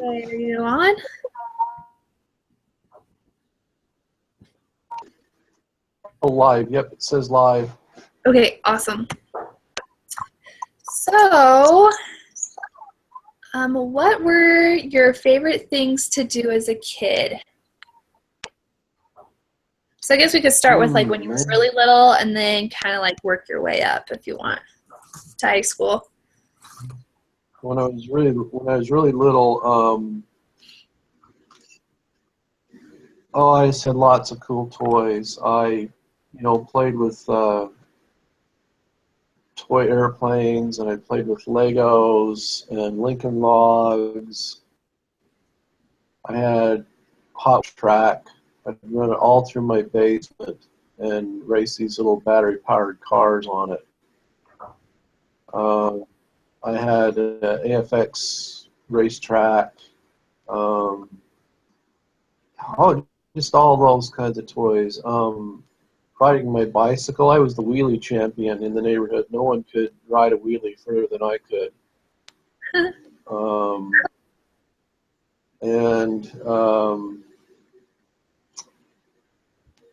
Okay, are you on? Oh, live. Yep, it says live. Okay, awesome. So, what were your favorite things to do as a kid? So I guess we could start with like when you were really little and then kind of like work your way up if you want to high school. When I was really little, I just had lots of cool toys. I played with toy airplanes, and I played with Legos and Lincoln Logs. I had Hot Track. I'd run it all through my basement and race these little battery-powered cars on it. I had AFX racetrack. Um, just all those kinds of toys. Riding my bicycle, I was the wheelie champion in the neighborhood. No one could ride a wheelie further than I could.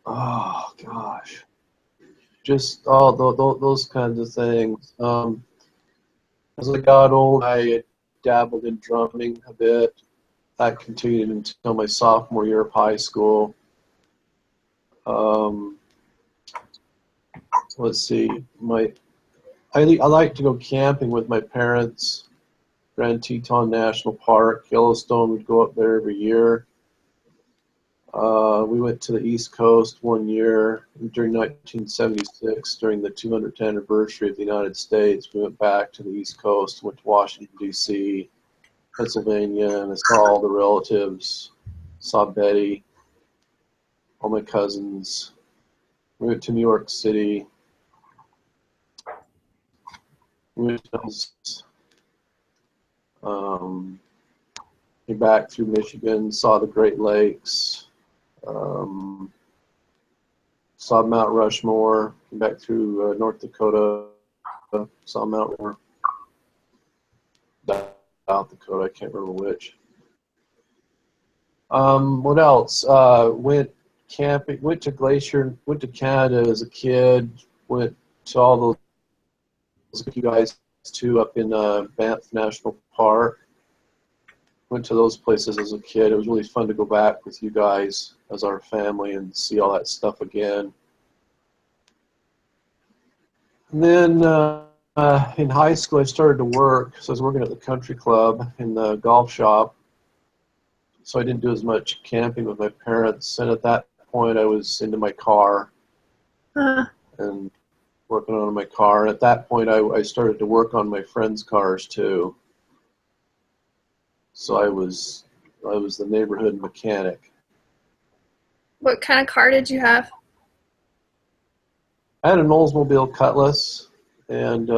Oh gosh, just all those kinds of things. As I got old, I dabbled in drumming a bit. That continued until my sophomore year of high school. Let's see, I like to go camping with my parents. Grand Teton National Park, Yellowstone. We'd go up there every year. We went to the East Coast one year during 1976, during the 200th anniversary of the United States. We went back to the East Coast, went to Washington, D.C., Pennsylvania, and I saw all the relatives, saw Betty, all my cousins. We went to New York City. We went to came back through Michigan, saw the Great Lakes, saw Mount Rushmore, came back through North Dakota, saw Mount Rushmore, South Dakota, I can't remember which. What else? Went camping, went to Glacier, went to Canada as a kid, went to all those you guys too up in Banff National Park. Went to those places as a kid. It was really fun to go back with you guys as our family and see all that stuff again. And then in high school, I started to work. So I was working at the country club in the golf shop. So I didn't do as much camping with my parents. And at that point, I was into my car and working on my car. And at that point, I started to work on my friends' cars too. So I was the neighborhood mechanic. What kind of car did you have? I had an Oldsmobile Cutlass, and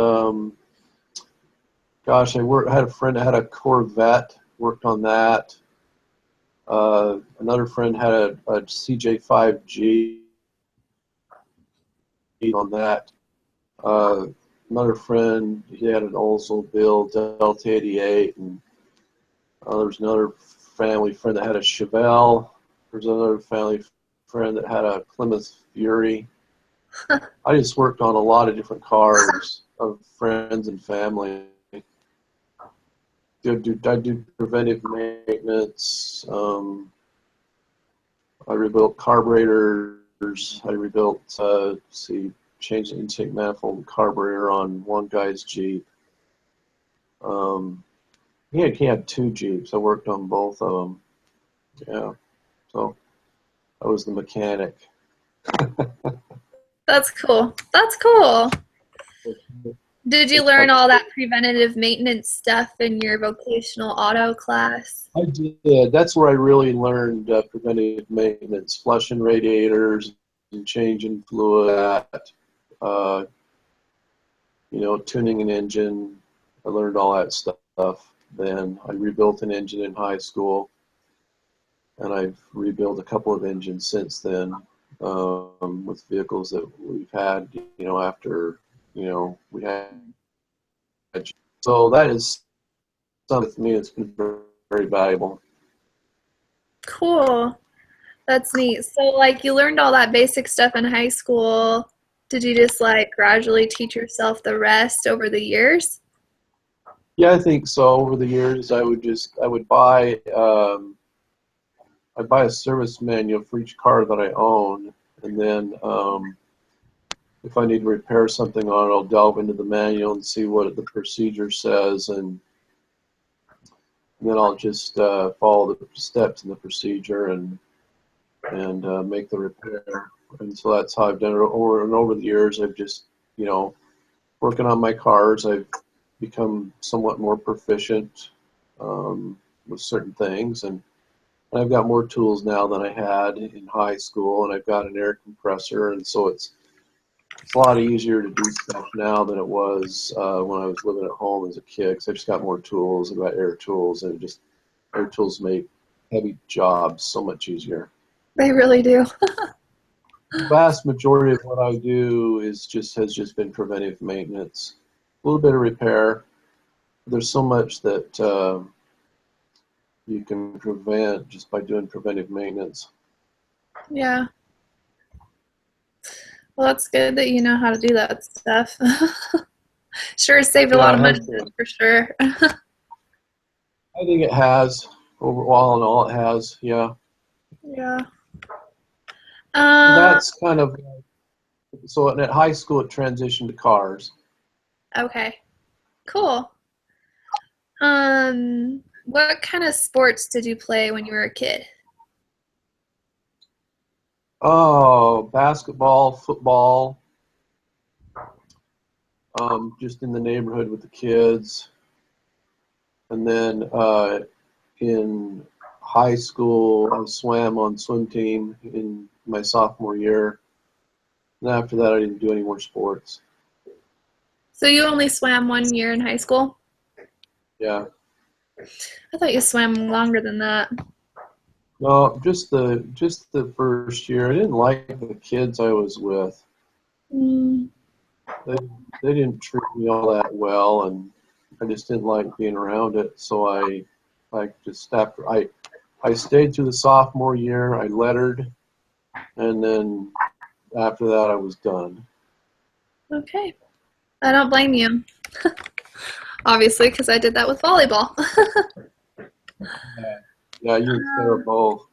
gosh, I had a friend that had a Corvette. Worked on that. Another friend had a CJ5G on that. Another friend, he had an Oldsmobile Delta 88, and there was another family friend that had a Chevelle. There's another family friend that had a Plymouth Fury. I just worked on a lot of different cars of friends and family. I do preventive maintenance. I rebuilt carburetors. I rebuilt, changed the intake manifold and carburetor on one guy's Jeep. He had two Jeeps. I worked on both of them. Yeah, so I was the mechanic. That's cool. That's cool. Did you learn all that preventative maintenance stuff in your vocational auto class? I did. That's where I really learned preventative maintenance, flushing radiators and changing fluid, tuning an engine. I learned all that stuff. Then I rebuilt an engine in high school, and I've rebuilt a couple of engines since then with vehicles that we've had, after, we had. So that is something with me. It's been very very valuable. Cool. That's neat. So, like, you learned all that basic stuff in high school. Did you just like gradually teach yourself the rest over the years? Yeah, I think so. Over the years, I would buy I'd buy a service manual for each car that I own, and then if I need to repair something on it, I'll delve into the manual and see what the procedure says, and then I'll just follow the steps in the procedure and make the repair. And so that's how I've done it over the years. I've just, working on my cars, I've become somewhat more proficient with certain things, and I've got more tools now than I had in high school, and I've got an air compressor, and so it's a lot easier to do stuff now than it was when I was living at home as a kid, because I just got more tools. I've got air tools, and air tools make heavy jobs so much easier. They really do. The vast majority of what I do has just been preventive maintenance, a little bit of repair. There's so much that you can prevent just by doing preventive maintenance. Yeah. Well, that's good that you know how to do that stuff. Sure saved a lot of money for sure. I think it has. All in all, it has. Yeah. Yeah. That's kind of so. At high school, it transitioned to cars. Okay. Cool. What kind of sports did you play when you were a kid? Oh, basketball, football, just in the neighborhood with the kids. And then in high school, I swam on swim team in my sophomore year. And after that, I didn't do any more sports. So you only swam 1 year in high school? Yeah. I thought you swam longer than that. No, just the first year. I didn't like the kids I was with. They didn't treat me all that well, and I just didn't like being around it. So I just after I stayed through the sophomore year. I lettered, and then after that, I was done. Okay. I don't blame you. Obviously, because I did that with volleyball. Yeah, you and Sarah both.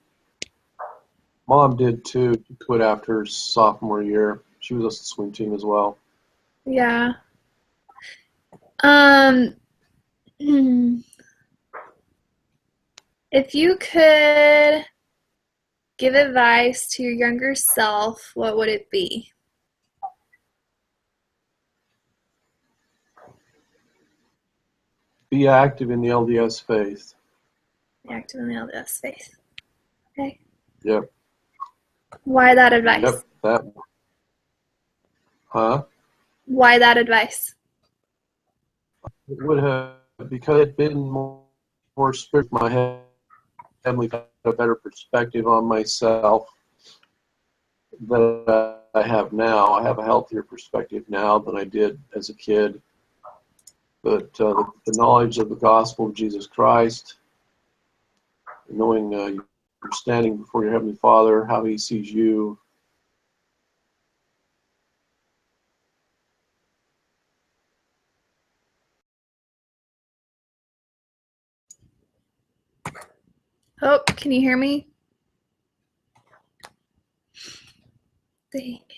Mom did too. She quit after her sophomore year. She was on the swim team as well. Yeah. If you could give advice to your younger self, what would it be? Be active in the LDS faith. Be active in the LDS faith. Okay. Yep. Why that advice? Yep. That. Huh? Why that advice? It would have, because it'd been more spiritual. My heavenly got a better perspective on myself than I have now. I have a healthier perspective now than I did as a kid. But the knowledge of the gospel of Jesus Christ, knowing you're standing before your Heavenly Father, how He sees you. Oh, can you hear me? Dang it.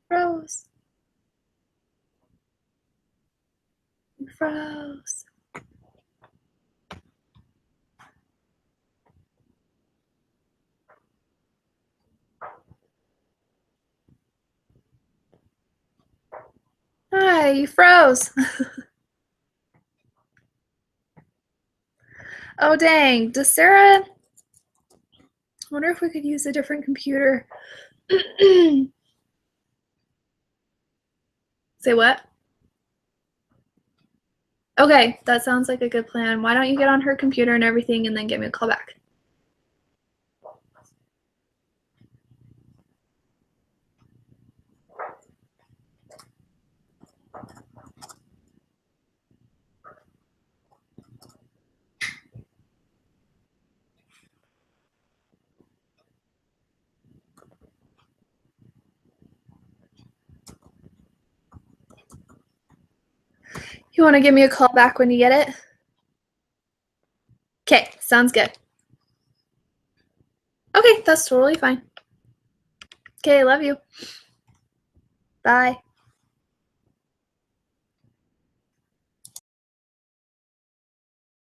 Froze. You froze. Hi, you froze. Oh, dang. Does Sarah wonder if we could use a different computer. Say what? Okay, that sounds like a good plan. Why don't you get on her computer and everything and then give me a call back? You want to give me a call back when you get it? Okay, sounds good. Okay, that's totally fine. Okay, love you. Bye.